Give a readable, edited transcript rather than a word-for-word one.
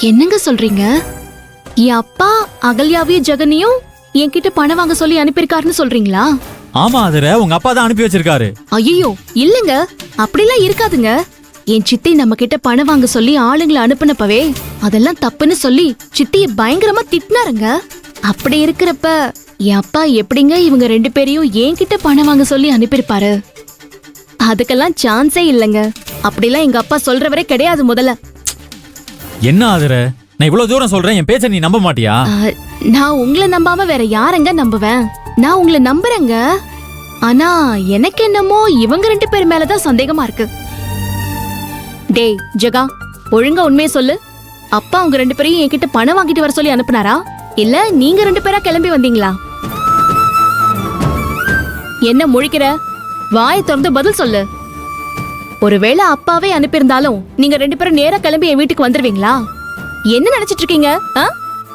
என்னங்க சொல்றீங்க? என் அப்பா அகல்யாவையும் ஜெகனையும் என்கிட்ட பணம் வாங்க சொல்லி அனுப்பியிருக்காருன்னு சொல்றீங்களா? ஆமா ஆதிர, உங்க அப்பா தான் அனுப்பி வச்சிருக்காரு. ஐயோ இல்லங்க, அப்படிலாம் இருக்காதுங்க. என் சித்தி நம்ம கிட்ட பணம் வாங்க சொல்லி ஆளுங்களை அனுப்புனப்பவே அதெல்லாம் தப்புன்னு சொல்லி சித்திய பயங்கரமா திட்டினாருங்க. அப்படி இருக்கிறப்ப என் அப்பா எப்படிங்க இவங்க 2 பேரையும் என்கிட்ட பணம் வாங்க சொல்லி அனுப்பியிருப்பாரு? அதுக்கெல்லாம் சான்ஸே இல்லங்க. அப்படிலாம் எங்க அப்பா சொல்றவரே கிடையாது. முதல்ல என்ன ஆதிர, நான் இவ்வளவு தூரம் சொல்றேன், என் பேச்ச நீ நம்ப மாட்டியா? நான் உங்களை நம்பாம வேற யாரங்க நம்புவேன்? நான் உங்களை நம்புறேங்க. ஆனா எனக்கு என்னமோ இவங்க 2 பேர் மேலதான் சந்தேகமா இருக்கு. டேய் ஜெகா, ஒழுங்கா உண்மையை சொல்லு. அப்பா உங்க 2 பேரையும் என்கிட்ட பணம் வாங்கிட்டு வர சொல்லி அனுப்புனாரா, இல்ல நீங்க 2 பேரா கிளம்பி வந்தீங்களா? என்ன முழிக்கிற? வாயை திறந்து பதில் சொல்லு. ஒருவேளை அப்பாவே அனுப்பியிருந்தாலும் நீங்க 2 பேரும் நேரா கிளம்பி என் வீட்டுக்கு வந்துருவீங்களா? என்ன நினைச்சிட்டு இருக்கீங்க?